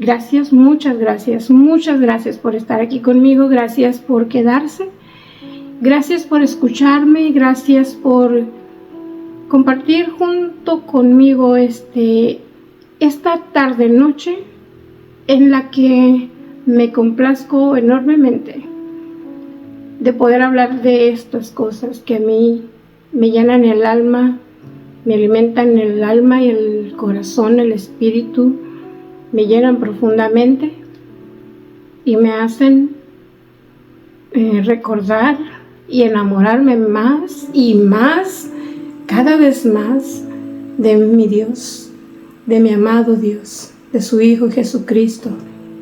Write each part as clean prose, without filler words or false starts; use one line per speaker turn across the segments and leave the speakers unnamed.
Gracias, muchas gracias por estar aquí conmigo, gracias por quedarse, gracias por escucharme, gracias por compartir junto conmigo esta tarde-noche en la que me complazco enormemente de poder hablar de estas cosas que a mí me llenan el alma, me alimentan el alma y el corazón, el espíritu, me llenan profundamente y me hacen recordar y enamorarme más y más, cada vez más, de mi Dios, de mi amado Dios, de su Hijo Jesucristo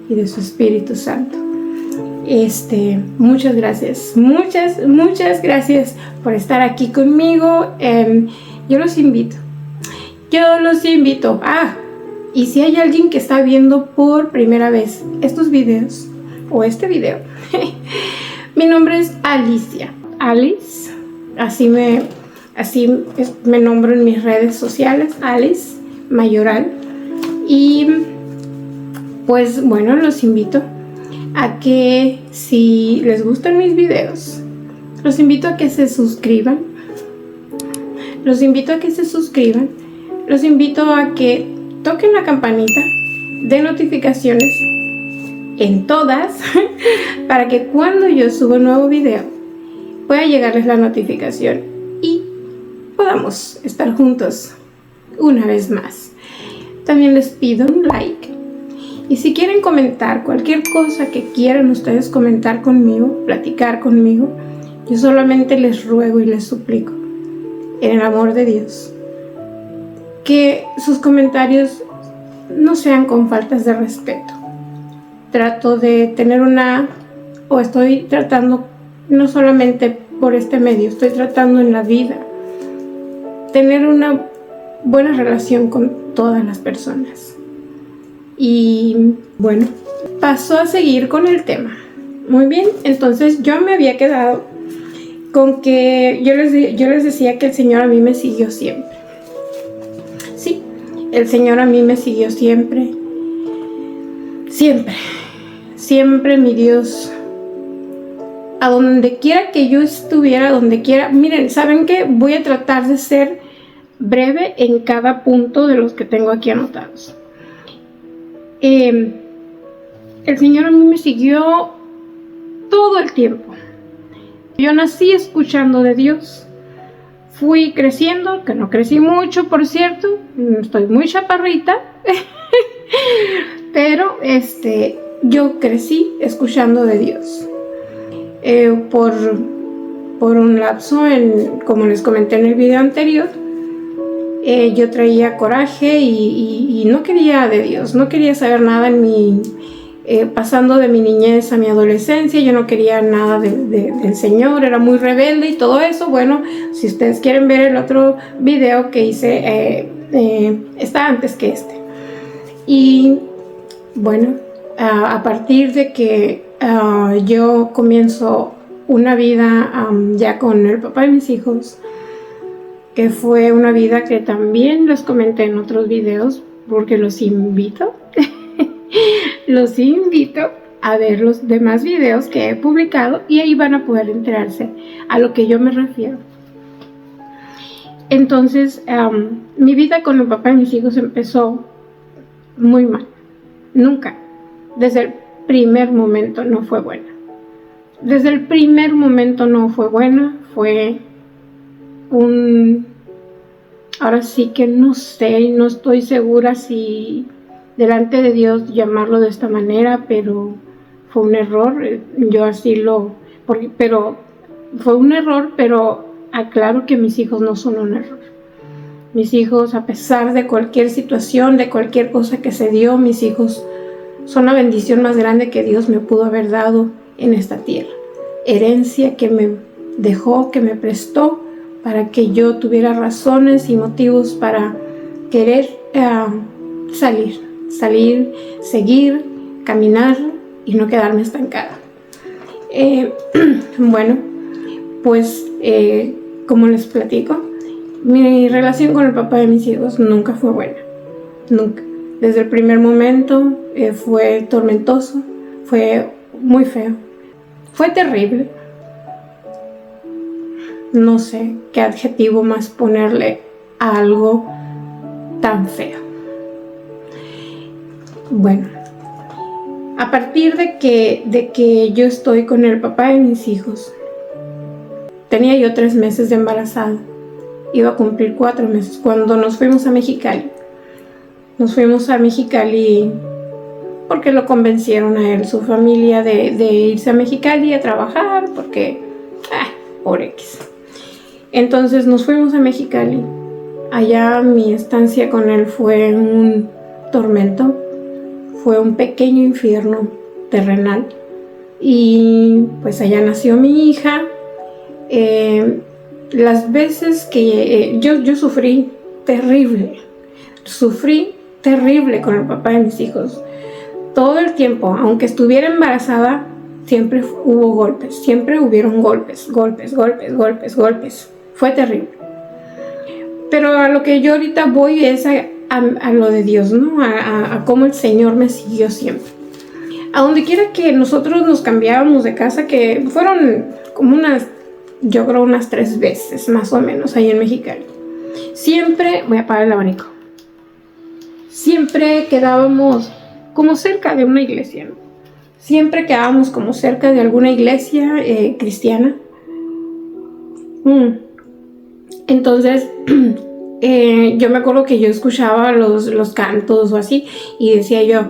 y de su Espíritu Santo. Muchas gracias, muchas gracias por estar aquí conmigo. Yo los invito. Y si hay alguien que está viendo por primera vez estos videos o este video, mi nombre es Alicia, Alice, así me nombro en mis redes sociales, Alice Mayoral. Y pues bueno, los invito a que, si les gustan mis videos, los invito a que se suscriban, los invito a que toquen la campanita de notificaciones en todas para que cuando yo suba un nuevo video pueda llegarles la notificación y podamos estar juntos una vez más. También les pido un like, y si quieren comentar cualquier cosa que quieran ustedes comentar conmigo, platicar conmigo, yo solamente les ruego y les suplico en el amor de Dios que sus comentarios no sean con faltas de respeto. Trato de tener estoy tratando, no solamente por este medio, estoy tratando en la vida tener una buena relación con todas las personas. Y bueno, paso a seguir con el tema. Muy bien, entonces yo me había quedado con que yo les decía que el Señor a mí me siguió siempre. Sí, el Señor a mí me siguió siempre. Siempre mi Dios. A donde quiera que yo estuviera, donde quiera. Miren, ¿saben qué? Voy a tratar de ser breve en cada punto de los que tengo aquí anotados. El Señor a mí me siguió todo el tiempo. Yo nací escuchando de Dios. Fui creciendo, que no crecí mucho, por cierto. Estoy muy chaparrita. Pero yo crecí escuchando de Dios. Por un lapso, como les comenté en el video anterior, yo traía coraje y no quería de Dios, no quería saber nada pasando de mi niñez a mi adolescencia. Yo no quería nada del Señor, era muy rebelde y todo eso. Bueno, si ustedes quieren ver el otro video que hice, está antes que este. Y bueno, a partir de que yo comienzo una vida ya con el papá de mis hijos, que fue una vida que también les comenté en otros videos, porque los invito a ver los demás videos que he publicado y ahí van a poder enterarse a lo que yo me refiero. Entonces, mi vida con el papá de mis hijos empezó muy mal. Nunca, desde el primer momento no fue buena. Fue ahora sí que no sé, no estoy segura si delante de Dios llamarlo de esta manera, pero fue un error. Fue un error, pero aclaro que mis hijos no son un error. Mis hijos, a pesar de cualquier situación, de cualquier cosa que se dio, mis hijos son la bendición más grande que Dios me pudo haber dado en esta tierra. Herencia que me dejó, que me prestó, para que yo tuviera razones y motivos para querer salir, seguir, caminar y no quedarme estancada. Bueno, pues como les platico, mi relación con el papá de mis hijos nunca fue buena, nunca. Desde el primer momento fue tormentoso, fue muy feo, fue terrible. No sé qué adjetivo más ponerle a algo tan feo. Bueno, a partir de que yo estoy con el papá de mis hijos, tenía yo 3 meses de embarazada, iba a cumplir 4 meses cuando nos fuimos a Mexicali. Nos fuimos a Mexicali porque lo convencieron a él, su familia, de irse a Mexicali a trabajar, porque, por X. Entonces nos fuimos a Mexicali. Allá mi estancia con él fue un tormento, fue un pequeño infierno terrenal. Y pues allá nació mi hija. Las veces que yo sufrí terrible con el papá de mis hijos. Todo el tiempo, aunque estuviera embarazada, siempre hubo golpes, siempre hubieron golpes. Fue terrible. Pero a lo que yo ahorita voy es a lo de Dios, ¿no? A cómo el Señor me siguió siempre. A donde quiera que nosotros nos cambiábamos de casa, que fueron como yo creo unas 3 veces más o menos ahí en Mexicali. Siempre, voy a apagar el abanico. Siempre quedábamos como cerca de una iglesia, ¿no? Siempre quedábamos como cerca de alguna iglesia cristiana. Entonces, yo me acuerdo que yo escuchaba los cantos o así, y decía yo,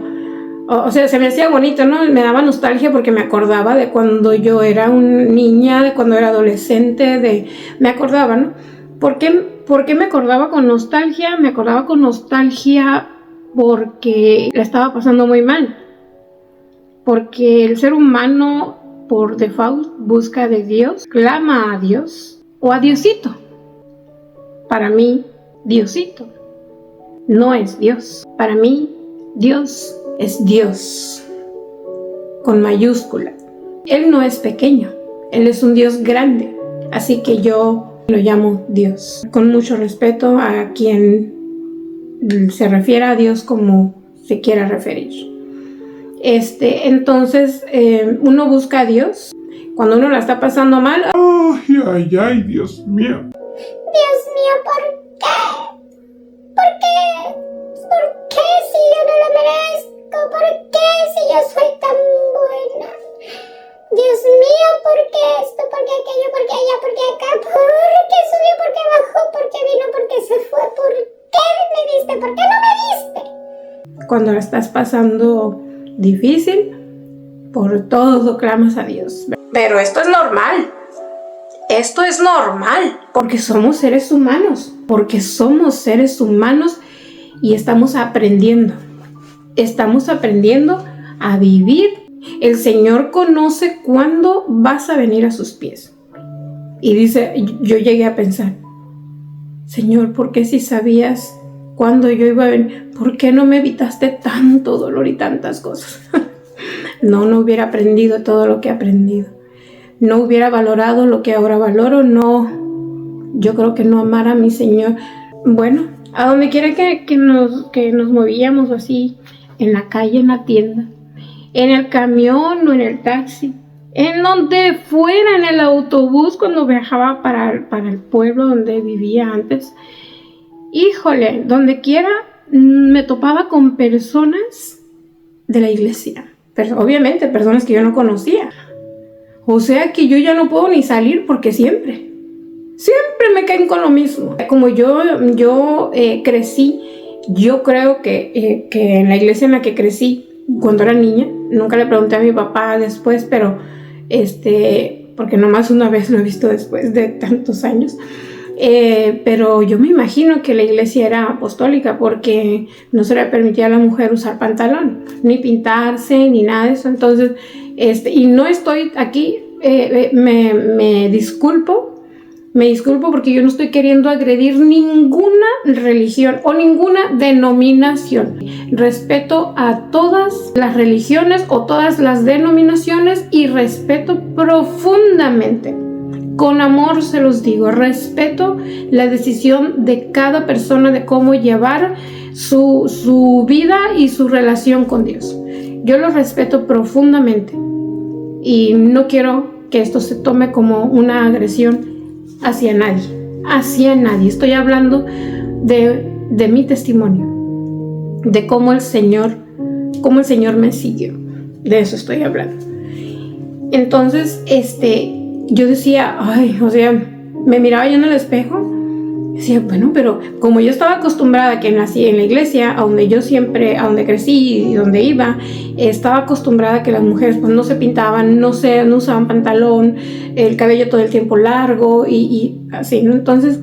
o sea, se me hacía bonito, ¿no? Me daba nostalgia porque me acordaba de cuando yo era una niña, de cuando era adolescente, me acordaba, ¿no? ¿Por qué me acordaba con nostalgia? Me acordaba con nostalgia porque la estaba pasando muy mal. Porque el ser humano, por default, busca de Dios, clama a Dios o a Diosito. Para mí, Diosito no es Dios. Para mí, Dios es Dios, con mayúscula. Él no es pequeño, Él es un Dios grande. Así que yo lo llamo Dios, con mucho respeto a quien se refiera a Dios como se quiera referir. Entonces, uno busca a Dios cuando uno la está pasando mal.
Ay, Dios mío.
Dios mío, ¿por qué? ¿Por qué? ¿Por qué si yo no lo merezco? ¿Por qué si yo soy tan buena? Dios mío, ¿por qué esto? ¿Por qué aquello? ¿Por qué allá? ¿Por qué acá? ¿Por qué subió? ¿Por qué bajó? ¿Por qué vino? ¿Por qué se fue? ¿Por qué me diste? ¿Por qué no me diste?
Cuando la estás pasando difícil, por todo clamas a Dios. Pero esto es normal. Esto es normal, porque somos seres humanos, y estamos aprendiendo a vivir. El Señor conoce cuándo vas a venir a sus pies. Y dice, yo llegué a pensar, Señor, ¿por qué si sabías cuándo yo iba a venir? ¿Por qué no me evitaste tanto dolor y tantas cosas? No hubiera aprendido todo lo que he aprendido. No hubiera valorado lo que ahora valoro. Yo creo que no amara a mi Señor. Bueno, a donde quiera que nos movíamos así, en la calle, en la tienda, en el camión o en el taxi, en donde fuera, en el autobús cuando viajaba para el pueblo donde vivía antes, híjole, donde quiera me topaba con personas de la iglesia, pero obviamente personas que yo no conocía. O sea que yo ya no puedo ni salir porque siempre me caen con lo mismo. Como yo crecí, yo creo que en la iglesia en la que crecí cuando era niña, nunca le pregunté a mi papá después, pero porque nomás una vez lo he visto después de tantos años, pero yo me imagino que la iglesia era apostólica porque no se le permitía a la mujer usar pantalón, ni pintarse, ni nada de eso. Entonces, y no estoy aquí, me disculpo porque yo no estoy queriendo agredir ninguna religión o ninguna denominación. Respeto a todas las religiones o todas las denominaciones y respeto profundamente Con amor se los digo, respeto la decisión de cada persona de cómo llevar su vida y su relación con Dios. Yo lo respeto profundamente y no quiero que esto se tome como una agresión hacia nadie. Estoy hablando de mi testimonio, de cómo el Señor me siguió. De eso estoy hablando. Entonces, yo decía, me miraba yo en el espejo, decía, bueno, pero como yo estaba acostumbrada, que nací en la iglesia, a donde crecí y donde iba, estaba acostumbrada a que las mujeres pues no se pintaban, no usaban pantalón, el cabello todo el tiempo largo y así, ¿no? Entonces,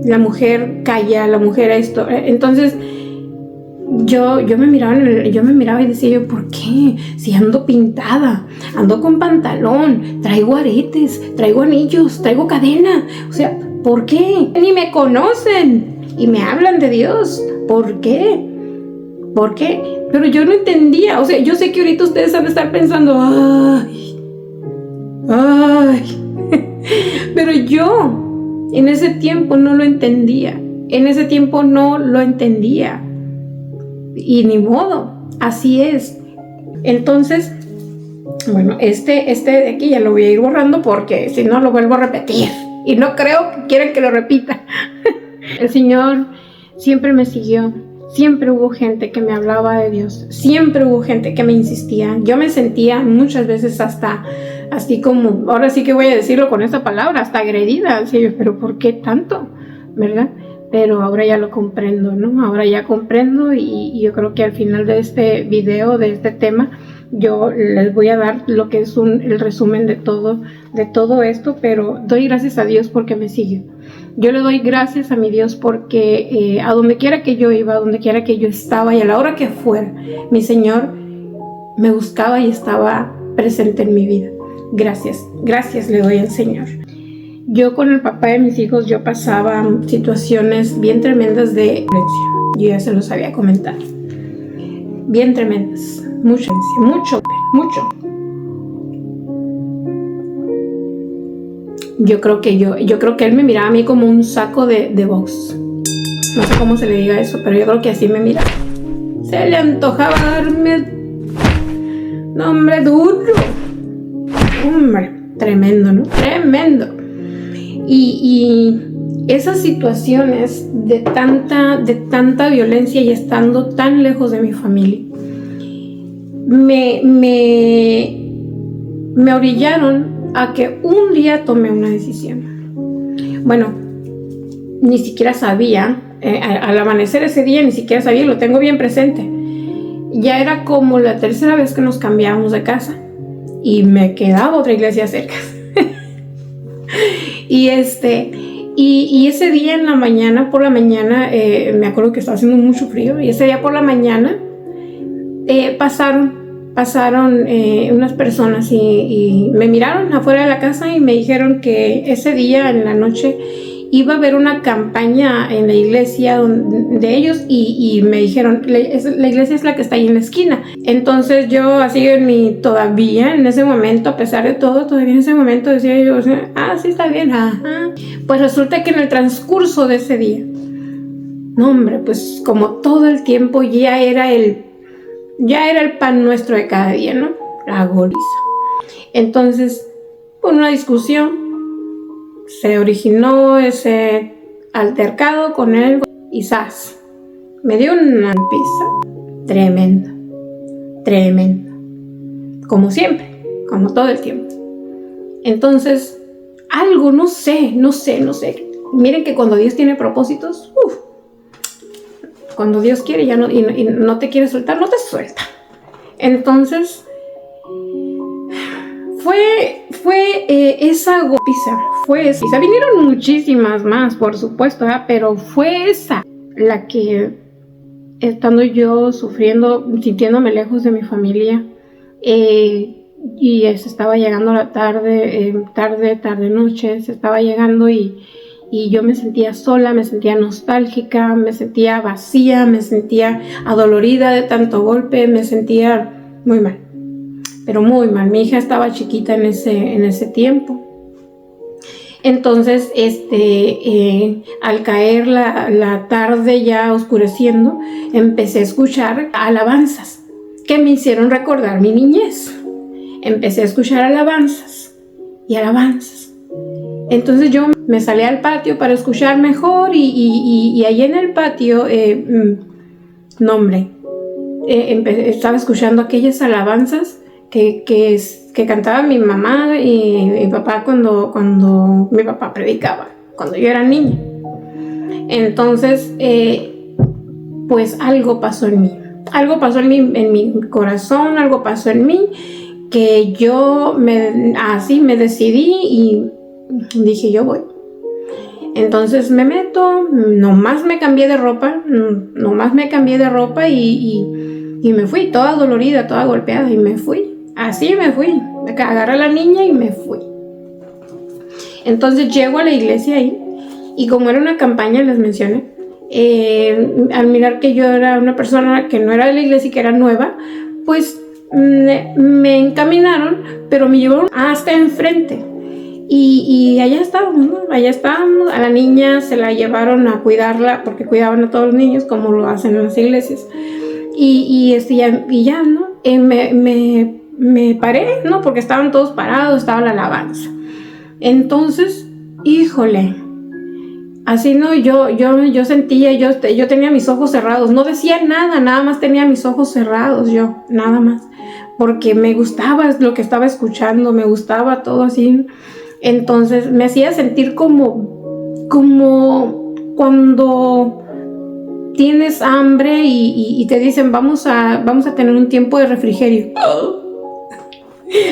la mujer calla, la mujer esto, entonces yo me miraba y decía yo, ¿por qué? Si ando pintada, ando con pantalón, traigo aretes, traigo anillos, traigo cadena, o sea, ¿por qué? Ni me conocen y me hablan de Dios, ¿por qué? ¿Por qué? Pero yo no entendía, o sea, yo sé que ahorita ustedes han de estar pensando, pero yo en ese tiempo no lo entendía, y ni modo, así es. Entonces, bueno, este de aquí ya lo voy a ir borrando porque si no lo vuelvo a repetir y no creo que quieran que lo repita. El Señor siempre me siguió, siempre hubo gente que me hablaba de Dios, siempre hubo gente que me insistía. Yo me sentía muchas veces hasta así como, ahora sí que voy a decirlo con esta palabra, hasta agredida. Así yo, pero ¿por qué tanto? ¿Verdad? Pero ahora ya lo comprendo, ¿no? Ahora ya comprendo y yo creo que al final de este video, de este tema, yo les voy a dar lo que es el resumen de todo esto, pero doy gracias a Dios porque me sigue. Yo le doy gracias a mi Dios porque a donde quiera que yo iba, a donde quiera que yo estaba y a la hora que fuera, mi Señor me buscaba y estaba presente en mi vida. Gracias le doy al Señor. Yo con el papá de mis hijos, yo pasaba situaciones bien tremendas de violencia. Yo ya se los había comentado. Bien tremendas. Mucho. Yo creo que él me miraba a mí como un saco de box. No sé cómo se le diga eso, pero yo creo que así me miraba. Se le antojaba darme... No, hombre, duro. Hombre, tremendo, ¿no? Tremendo. Y esas situaciones de tanta violencia y estando tan lejos de mi familia me orillaron a que un día tomé una decisión. Bueno, ni siquiera sabía, al amanecer ese día ni siquiera sabía, lo tengo bien presente. Ya era como la tercera vez que nos cambiábamos de casa y me quedaba otra iglesia cerca. Y ese día en la mañana, por la mañana, me acuerdo que estaba haciendo mucho frío, y ese día por la mañana pasaron unas personas y me miraron afuera de la casa y me dijeron que ese día en la noche iba a haber una campaña en la iglesia de ellos y me dijeron, la iglesia es la que está ahí en la esquina. Entonces yo así todavía en ese momento, a pesar de todo, todavía en ese momento decía yo, sí está bien, ajá. Pues resulta que en el transcurso de ese día, no hombre, pues como todo el tiempo ya era el pan nuestro de cada día, ¿no? La goliza. Entonces, por una discusión, se originó ese altercado con él y ¡zas! Me dio una pizza tremenda. Como siempre, como todo el tiempo. Entonces, algo, no sé. Miren que cuando Dios tiene propósitos, cuando Dios quiere ya no, y no te quiere soltar, no te suelta. Entonces, fue esa golpiza, fue esa. Vinieron muchísimas más, por supuesto, pero fue esa la que, estando yo sufriendo, sintiéndome lejos de mi familia, y se estaba llegando la tarde, noche, se estaba llegando y yo me sentía sola, me sentía nostálgica, me sentía vacía, me sentía adolorida de tanto golpe, me sentía muy mal. Pero muy mal. Mi hija estaba chiquita en ese tiempo. Entonces, al caer la tarde ya oscureciendo, empecé a escuchar alabanzas que me hicieron recordar mi niñez. Empecé a escuchar alabanzas y alabanzas. Entonces yo me salí al patio para escuchar mejor y allí en el patio, estaba escuchando aquellas alabanzas que cantaba mi mamá y mi papá cuando mi papá predicaba, cuando yo era niña. Entonces, pues algo pasó en mí. Algo pasó en mi corazón, algo pasó en mí, que yo me decidí y dije, yo voy. Entonces me meto, nomás me cambié de ropa y me fui, toda dolorida, toda golpeada, y me fui. Así me fui, agarré a la niña y me fui. Entonces llego a la iglesia ahí, y como era una campaña, les mencioné, al mirar que yo era una persona que no era de la iglesia y que era nueva, pues me encaminaron, pero me llevaron hasta enfrente. Y allá estábamos, ¿no? Allá estábamos. A la niña se la llevaron a cuidarla, porque cuidaban a todos los niños, como lo hacen en las iglesias. Y ya, ¿no? Me paré, ¿no? Porque estaban todos parados, estaba la alabanza. Entonces, híjole, así, ¿no? Yo sentía, yo tenía mis ojos cerrados, no decía nada más tenía mis ojos cerrados, yo, nada más, porque me gustaba lo que estaba escuchando, me gustaba todo así. Entonces me hacía sentir como cuando tienes hambre y te dicen vamos a tener un tiempo de refrigerio.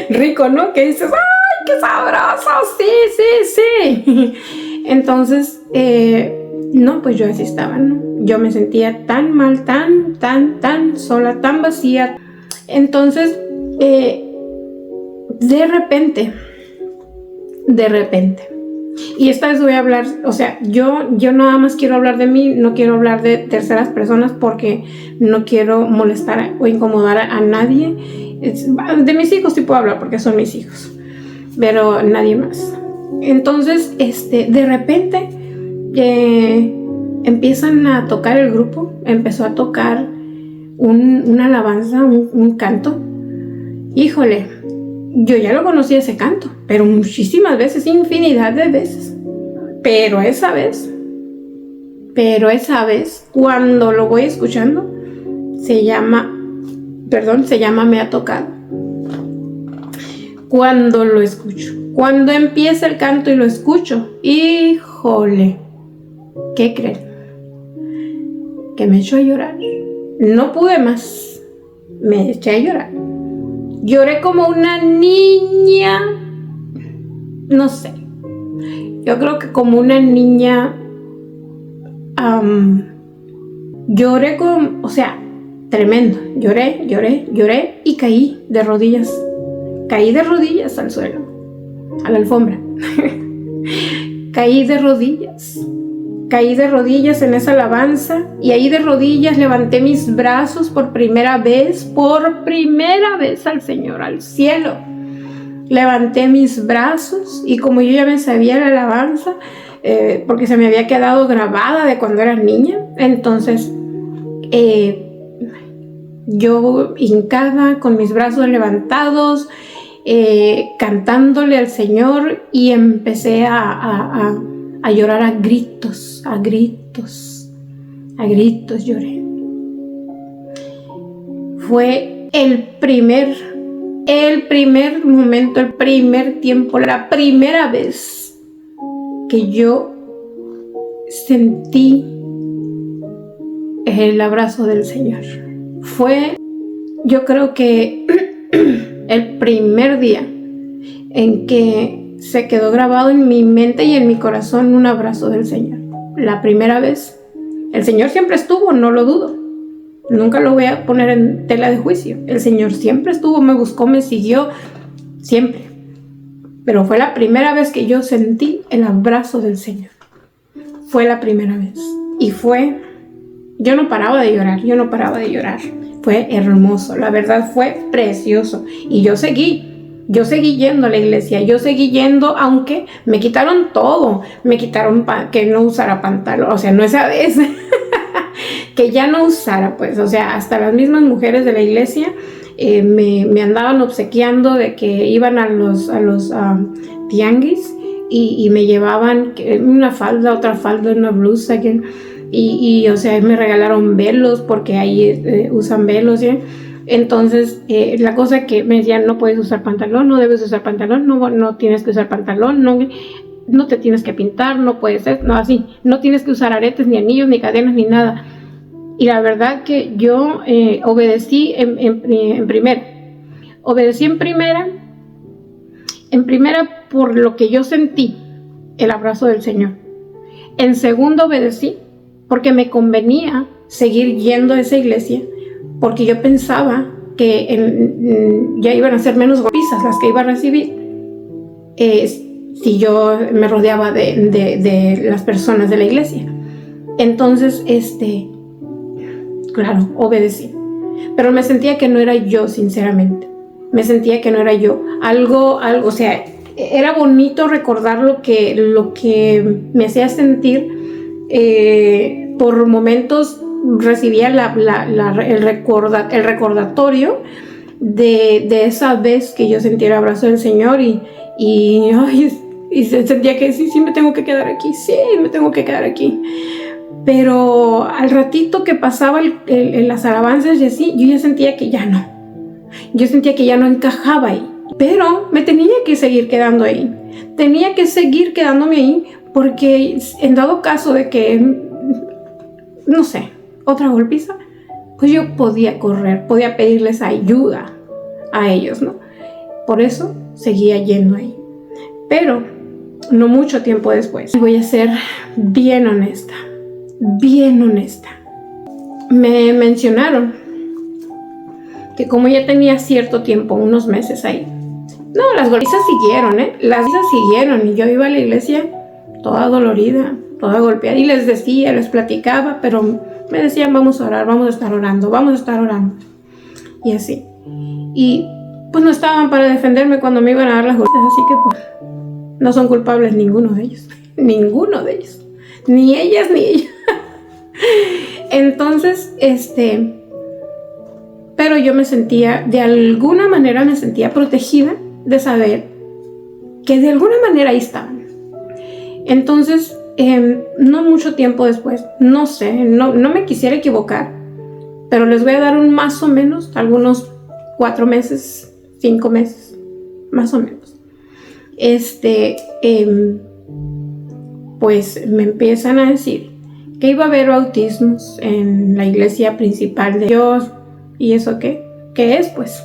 Rico, ¿no? Que dices, ¡ay, qué sabroso! Sí. Entonces, no, pues yo así estaba, ¿no? Yo me sentía tan mal, tan sola, tan vacía. Entonces, de repente, y esta vez voy a hablar, o sea, yo nada más quiero hablar de mí, no quiero hablar de terceras personas porque no quiero molestar o incomodar a nadie. De mis hijos sí puedo hablar porque son mis hijos, pero nadie más. Entonces, de repente empiezan a tocar el grupo, empezó a tocar una alabanza, un canto. Híjole, yo ya lo conocía ese canto, pero muchísimas veces, infinidad de veces. Pero esa vez, cuando lo voy escuchando, se llama Me ha tocado. Cuando lo escucho, cuando empieza el canto y lo escucho, híjole, ¿qué creen? Que me echó a llorar. No pude más, me eché a llorar. Lloré como una niña, no sé, yo creo que como una niña, lloré o sea, tremendo, lloré y caí de rodillas al suelo, a la alfombra. Caí de rodillas en esa alabanza, y ahí de rodillas levanté mis brazos por primera vez al Señor, al cielo. Levanté mis brazos, y como yo ya me sabía la alabanza, porque se me había quedado grabada de cuando era niña, entonces yo hincada con mis brazos levantados, cantándole al Señor, y empecé a llorar a gritos lloré. Fue el primer momento, el primer tiempo, la primera vez que yo sentí el abrazo del Señor. Fue, yo creo que el primer día en que se quedó grabado en mi mente y en mi corazón un abrazo del Señor. La primera vez. El Señor siempre estuvo, no lo dudo. Nunca lo voy a poner en tela de juicio. El Señor siempre estuvo, me buscó, me siguió, siempre. Pero fue la primera vez que yo sentí el abrazo del Señor. Fue la primera vez. Y yo no paraba de llorar. Fue hermoso, la verdad fue precioso. Y yo seguí yo seguí yendo a la iglesia, yo seguí yendo, aunque me quitaron todo, me quitaron que no usara pantalón, o sea, no esa vez, que ya no usara, pues, o sea, hasta las mismas mujeres de la iglesia me andaban obsequiando de que iban a los tianguis y me llevaban una falda, otra falda, una blusa, o sea, me regalaron velos porque ahí usan velos, ¿sí? Entonces, la cosa que me decían, no puedes usar pantalón, no debes usar pantalón, no tienes que usar pantalón, no te tienes que pintar, no puedes ser, no así, no tienes que usar aretes, ni anillos, ni cadenas, ni nada. Y la verdad que yo obedecí en primera. Obedecí en primera por lo que yo sentí, el abrazo del Señor. En segunda obedecí porque me convenía seguir yendo a esa iglesia, porque yo pensaba que ya iban a ser menos golpizas las que iba a recibir si yo me rodeaba de las personas de la iglesia. Entonces, claro, obedecí. Pero me sentía que no era yo, sinceramente. Me sentía que no era yo. Algo, o sea, era bonito recordar lo que me hacía sentir. Por momentos recibía el recordatorio de esa vez que yo sentí el abrazo del Señor y sentía que sí, me tengo que quedar aquí, sí, me tengo que quedar aquí. Pero al ratito que pasaba las alabanzas y así, yo ya sentía que ya no. Yo sentía que ya no encajaba ahí. Pero me tenía que seguir quedando ahí. Tenía que seguir quedándome ahí porque en dado caso de que, no sé, otra golpiza, pues yo podía correr, podía pedirles ayuda a ellos, ¿no? Por eso seguía yendo ahí. Pero no mucho tiempo después, voy a ser bien honesta. Me mencionaron que como ya tenía cierto tiempo, unos meses ahí, no, las golpizas siguieron, las golpizas siguieron y yo iba a la iglesia toda dolorida, toda golpeada y les platicaba, pero me decían, vamos a orar, vamos a estar orando y así. Y pues no estaban para defenderme cuando me iban a dar las golpizas, así que pues no son culpables ninguno de ellos, ni ellas ni ella. Entonces, pero yo de alguna manera me sentía protegida de saber que de alguna manera ahí estaban. Entonces, no mucho tiempo después, no sé, no me quisiera equivocar, pero les voy a dar un más o menos, algunos 4 meses, 5 meses, más o menos. Pues me empiezan a decir que iba a haber bautismos en la iglesia principal de Dios. ¿Y eso qué es? Pues,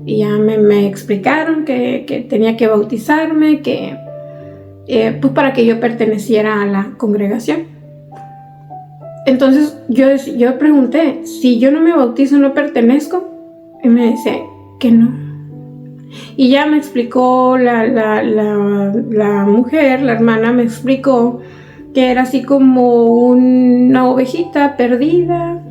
y ya me explicaron que tenía que bautizarme, pues para que yo perteneciera a la congregación. Entonces yo pregunté, si yo no me bautizo, ¿no pertenezco? Y me dice que no. Y ya me explicó la mujer, la hermana me explicó que era así como una ovejita perdida,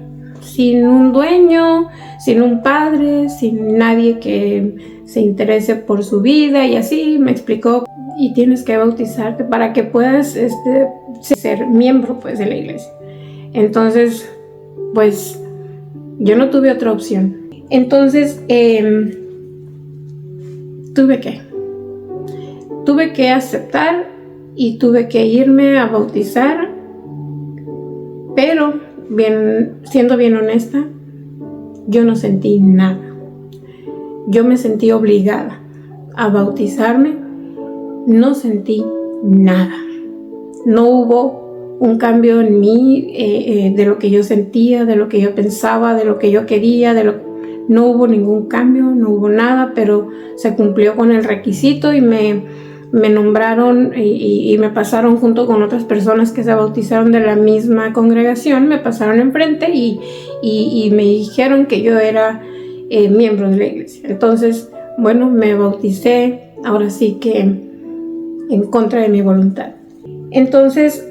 sin un dueño, sin un padre, sin nadie que se interese por su vida, y así me explicó, y tienes que bautizarte para que puedas ser miembro pues de la iglesia. Entonces, pues yo no tuve otra opción. Entonces tuve que aceptar y tuve que irme a bautizar, pero siendo bien honesta, yo no sentí nada. Yo me sentí obligada a bautizarme, no sentí nada. No hubo un cambio en mí de lo que yo sentía, de lo que yo pensaba, de lo que yo quería, no hubo ningún cambio, no hubo nada, pero se cumplió con el requisito y me nombraron y me pasaron junto con otras personas que se bautizaron de la misma congregación, me pasaron enfrente y me dijeron que yo era miembro de la iglesia. Entonces, bueno, me bauticé, ahora sí que en contra de mi voluntad. Entonces,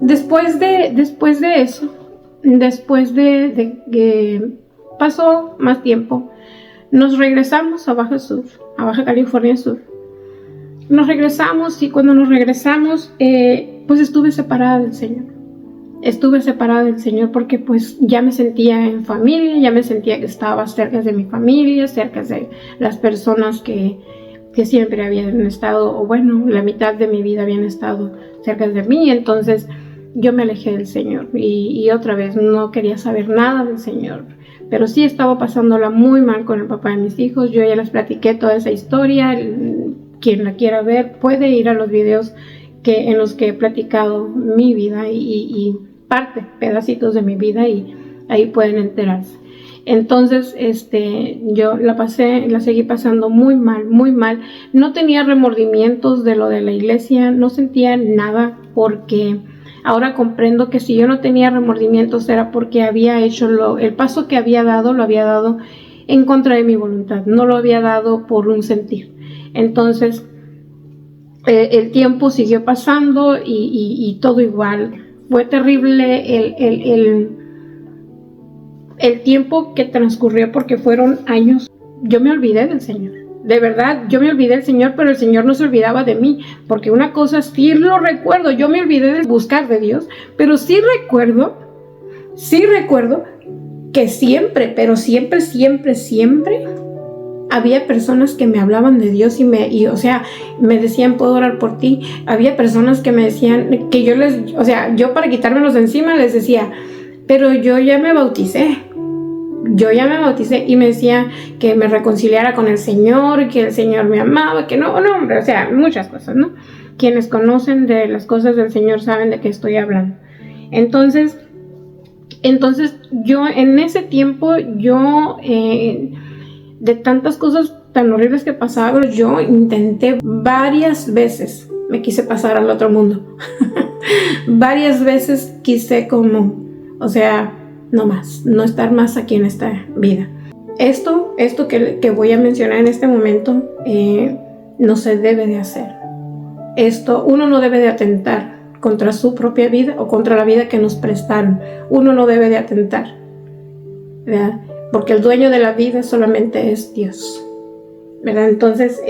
después de eso, después de que pasó más tiempo, nos regresamos a Baja California Sur. Nos regresamos y cuando nos regresamos, pues estuve separada del Señor. Estuve separada del Señor porque pues ya me sentía en familia, ya me sentía que estaba cerca de mi familia, cerca de las personas que siempre habían estado, o bueno, la mitad de mi vida habían estado cerca de mí. Entonces yo me alejé del Señor y otra vez no quería saber nada del Señor. Pero sí estaba pasándola muy mal con el papá de mis hijos. Yo ya les platiqué toda esa historia. Quien la quiera ver puede ir a los videos en los que he platicado mi vida y pedacitos de mi vida, y ahí pueden enterarse. Entonces, yo la seguí pasando muy mal, muy mal. No tenía remordimientos de lo de la iglesia, no sentía nada, porque ahora comprendo que si yo no tenía remordimientos era porque había hecho el paso que había dado, lo había dado en contra de mi voluntad, no lo había dado por un sentir. Entonces, el tiempo siguió pasando y todo igual. Fue terrible el tiempo que transcurrió, porque fueron años. Yo me olvidé del Señor. De verdad, yo me olvidé del Señor, pero el Señor no se olvidaba de mí. Porque una cosa sí lo recuerdo, yo me olvidé de buscar de Dios, pero sí recuerdo que siempre, pero siempre había personas que me hablaban de Dios y me decían, ¿puedo orar por ti? Había personas que me decían, que yo para quitármelos de encima les decía, pero yo ya me bauticé, y me decía que me reconciliara con el Señor, que el Señor me amaba, que no, hombre, muchas cosas, ¿no? Quienes conocen de las cosas del Señor saben de qué estoy hablando. Entonces yo en ese tiempo, de tantas cosas tan horribles que pasaban, yo intenté varias veces, me quise pasar al otro mundo. Varias veces quise no estar más aquí en esta vida. Esto que voy a mencionar en este momento, no se debe de hacer. Uno no debe de atentar contra su propia vida o contra la vida que nos prestaron. Uno no debe de atentar, ¿verdad? Porque el dueño de la vida solamente es Dios, ¿verdad? Entonces,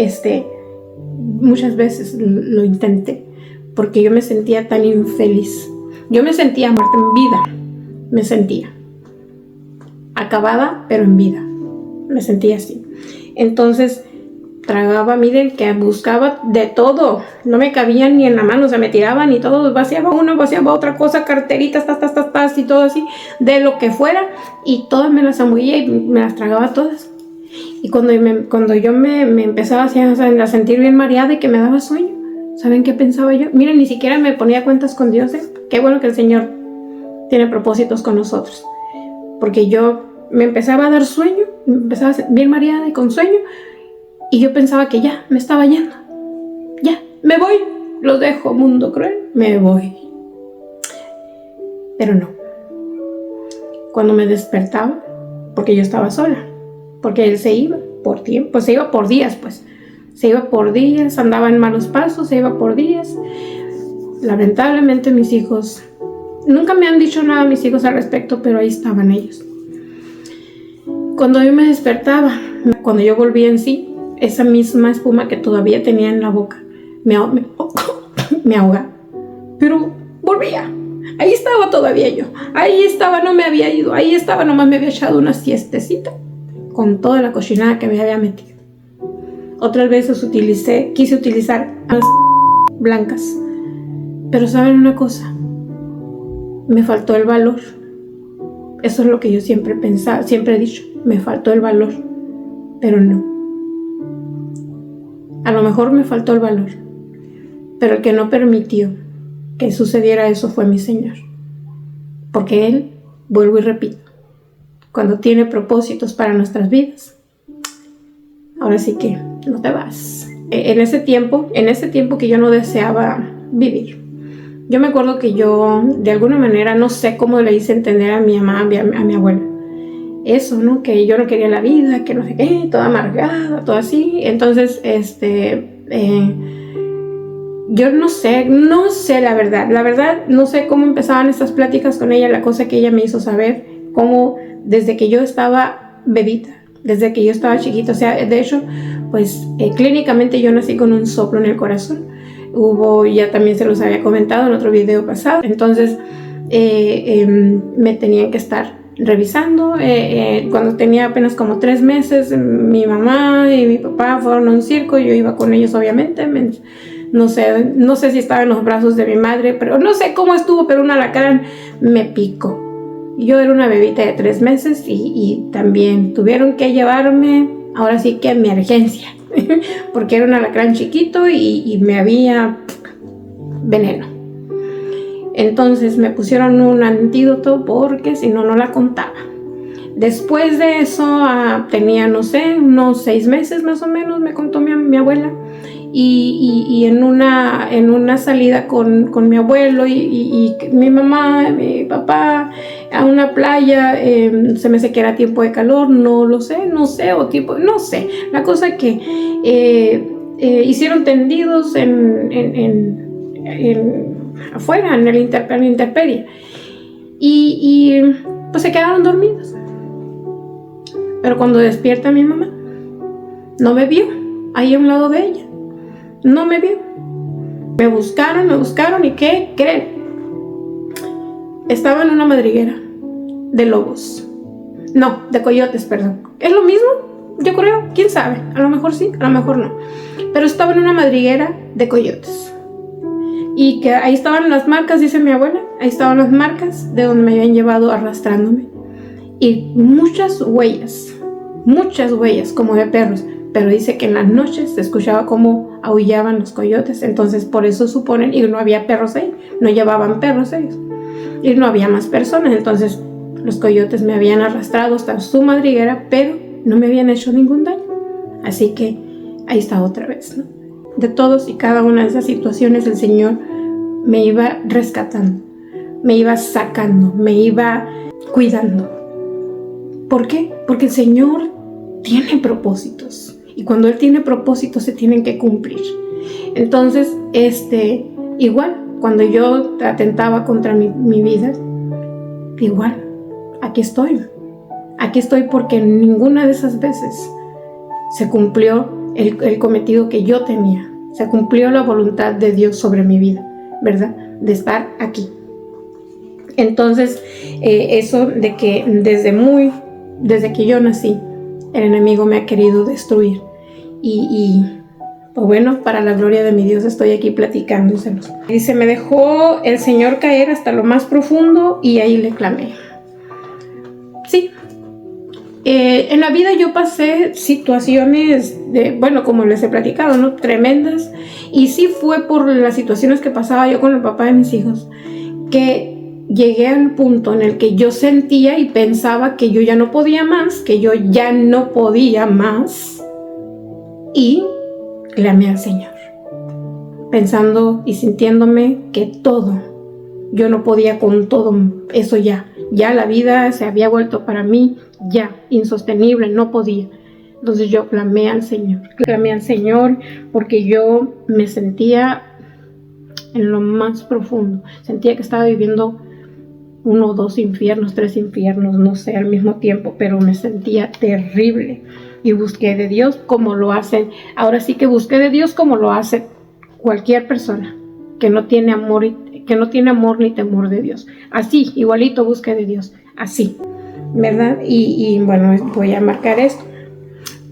muchas veces lo intenté, porque yo me sentía tan infeliz. Yo me sentía muerta en vida. Me sentía acabada, pero en vida. Me sentía así. Entonces, tragaba, miren, que buscaba de todo. No me cabían ni en la mano, me tiraban y todo. Vaciaba otra cosa, carteritas, y todo así, de lo que fuera. Y todas me las zambullía y me las tragaba todas. Y cuando yo me empezaba a sentir bien mareada y que me daba sueño, ¿saben qué pensaba yo? Miren, ni siquiera me ponía cuentas con Dios, ¿eh? Qué bueno que el Señor tiene propósitos con nosotros. Porque yo me empezaba a dar sueño, me empezaba a sentir bien mareada y con sueño. Y yo pensaba que ya, me estaba yendo. Ya, me voy. Los dejo, mundo cruel. Me voy. Pero no. Cuando me despertaba, porque yo estaba sola, porque él se iba por tiempo, se iba por días, pues. Se iba por días, andaba en malos pasos, se iba por días. Lamentablemente mis hijos, nunca me han dicho nada mis hijos al respecto, pero ahí estaban ellos. Cuando yo me despertaba, cuando yo volví en sí, esa misma espuma que todavía tenía en la boca me ahogaba. Pero volvía. Ahí estaba todavía yo. Ahí estaba, no me había ido. Ahí estaba, nomás me había echado una siestecita con toda la cochinada que me había metido. Otras veces quise utilizar las blancas. Pero ¿saben una cosa? Me faltó el valor. Eso es lo que yo siempre he pensado, siempre he dicho. Me faltó el valor. Pero no. A lo mejor me faltó el valor. Pero el que no permitió que sucediera eso fue mi Señor. Porque Él, vuelvo y repito, cuando tiene propósitos para nuestras vidas, ahora sí que no te vas. En ese tiempo que yo no deseaba vivir, yo me acuerdo que yo, de alguna manera, no sé cómo le hice entender a mi mamá, a mi abuela, eso, ¿no? Que yo no quería la vida, que no sé qué, toda amargada, todo así. Entonces, yo no sé la verdad, no sé cómo empezaban estas pláticas con ella. La cosa que ella me hizo saber, cómo desde que yo estaba bebita, desde que yo estaba chiquita. O sea, de hecho, pues clínicamente yo nací con un soplo en el corazón. Ya también se los había comentado en otro video pasado. Entonces me tenían que estar revisando. Cuando tenía apenas como 3 meses, mi mamá y mi papá fueron a un circo. Yo iba con ellos, obviamente. No sé si estaba en los brazos de mi madre, pero no sé cómo estuvo, pero un alacrán me picó. Yo era una bebita de 3 meses y también tuvieron que llevarme, ahora sí que a emergencia, porque era un alacrán chiquito y me había veneno. Entonces me pusieron un antídoto porque si no, no la contaba. Después de eso, tenía, no sé, unos 6 meses más o menos, me contó mi abuela. Y en una salida con mi abuelo y mi mamá, mi papá, a una playa, se me hace que era tiempo de calor, no sé, la cosa que hicieron tendidos afuera, en la intemperie, y pues se quedaron dormidos. Pero cuando despierta mi mamá, no me vio ahí a un lado de ella. No me vio. Me buscaron y ¿qué creen? Estaba en una madriguera de lobos. No, de coyotes, perdón. ¿Es lo mismo? Yo creo, quién sabe. A lo mejor sí, a lo mejor no. Pero estaba en una madriguera de coyotes. Y que ahí estaban las marcas, dice mi abuela. Ahí estaban las marcas de donde me habían llevado arrastrándome. Y muchas huellas como de perros. Pero dice que en las noches se escuchaba cómo aullaban los coyotes. Entonces por eso suponen, y no había perros ahí, no llevaban perros ellos, y no había más personas. Entonces los coyotes me habían arrastrado hasta su madriguera, pero no me habían hecho ningún daño. Así que ahí está otra vez, ¿no? De todos y cada una de esas situaciones el Señor me iba rescatando, me iba sacando, me iba cuidando. ¿Por qué? Porque el Señor tiene propósitos. Y cuando Él tiene propósitos, se tienen que cumplir. Entonces, igual, cuando yo atentaba contra mi vida, igual, aquí estoy. Aquí estoy porque ninguna de esas veces se cumplió el cometido que yo tenía. Se cumplió la voluntad de Dios sobre mi vida, ¿verdad? De estar aquí. Entonces, eso de que desde que yo nací, el enemigo me ha querido destruir. Y pues bueno, para la gloria de mi Dios estoy aquí platicándoselos. Dice, me dejó el Señor caer hasta lo más profundo y ahí le clamé. Sí. En la vida yo pasé situaciones, como les he platicado, ¿no? Tremendas. Y sí fue por las situaciones que pasaba yo con el papá de mis hijos, que llegué al punto en el que yo sentía y pensaba que yo ya no podía más, y clamé al Señor, pensando y sintiéndome que yo no podía con todo eso ya la vida se había vuelto para mí ya insostenible, no podía. Entonces yo clamé al Señor porque yo me sentía en lo más profundo, sentía que estaba viviendo 1, 2 infiernos, 3 infiernos, no sé, al mismo tiempo, pero me sentía terrible. Y busqué de Dios como lo hacen, ahora sí que busqué de Dios como lo hace cualquier persona que no tiene amor ni temor de Dios. Así, igualito busqué de Dios, así, ¿verdad? Y bueno, voy a marcar esto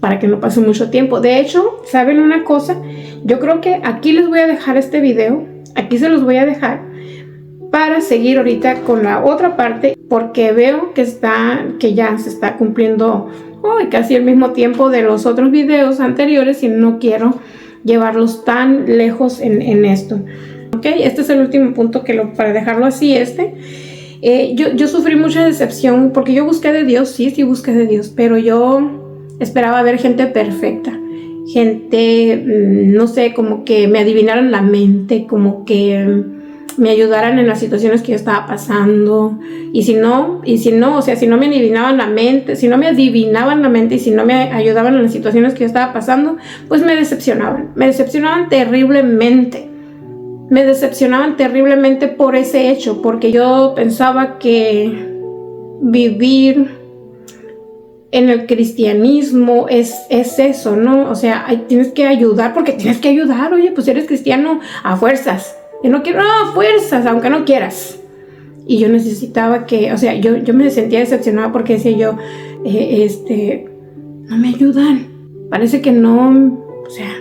para que no pase mucho tiempo. De hecho, ¿saben una cosa? Yo creo que aquí les voy a dejar este video, aquí se los voy a dejar para seguir ahorita con la otra parte, porque veo que ya se está cumpliendo casi el mismo tiempo de los otros videos anteriores y no quiero llevarlos tan lejos en esto. ¿Ok? Este es el último punto para dejarlo así. Yo sufrí mucha decepción porque yo busqué de Dios, sí busqué de Dios, pero yo esperaba ver gente perfecta, gente, no sé, como que me adivinaran la mente, como que me ayudaran en las situaciones que yo estaba pasando. Y si no, o sea, si no me adivinaban la mente y si no me ayudaban en las situaciones que yo estaba pasando, pues me decepcionaban terriblemente. Me decepcionaban terriblemente por ese hecho, porque yo pensaba que vivir en el cristianismo es eso, ¿no? O sea, tienes que ayudar porque tienes que ayudar. Oye, pues eres cristiano a fuerzas. Yo no quiero, no, a fuerzas, aunque no quieras. Y yo necesitaba que, o sea, yo me sentía decepcionada porque decía yo, no me ayudan. Parece que no, o sea,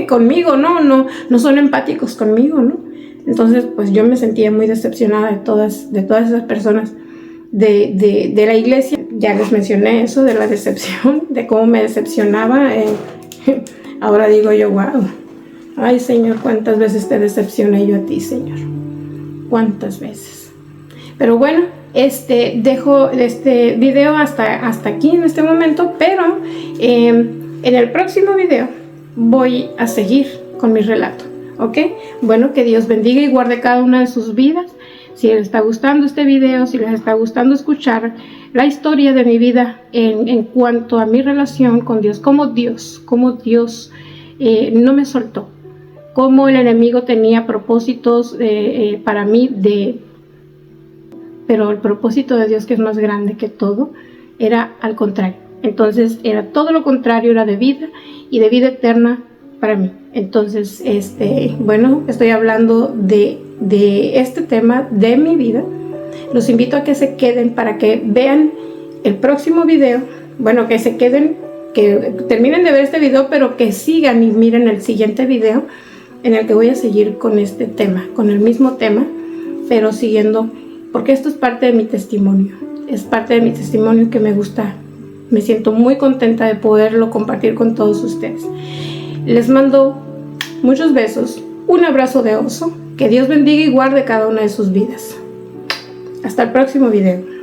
conmigo, no son empáticos conmigo, ¿no? Entonces, pues yo me sentía muy decepcionada de todas esas personas de la iglesia. Ya les mencioné eso de la decepción, de cómo me decepcionaba. Ahora digo yo, wow, ay Señor, cuántas veces te decepcioné yo a ti, Señor, cuántas veces. Pero bueno, dejo este video hasta aquí en este momento, pero en el próximo video voy a seguir con mi relato, ¿ok? Bueno, que Dios bendiga y guarde cada una de sus vidas. Si les está gustando este video, si les está gustando escuchar la historia de mi vida en cuanto a mi relación con Dios, cómo Dios no me soltó, cómo el enemigo tenía propósitos para mí, pero el propósito de Dios, que es más grande que todo, era al contrario. Entonces era todo lo contrario, era de vida y de vida eterna para mí. Entonces, bueno, estoy hablando de este tema de mi vida. Los invito a que se queden para que vean el próximo video. Bueno, que se queden, que terminen de ver este video, pero que sigan y miren el siguiente video en el que voy a seguir con este tema, con el mismo tema, pero siguiendo, porque esto es parte de mi testimonio. Es parte de mi testimonio que me gusta. Me siento muy contenta de poderlo compartir con todos ustedes. Les mando muchos besos, un abrazo de oso. Que Dios bendiga y guarde cada una de sus vidas. Hasta el próximo video.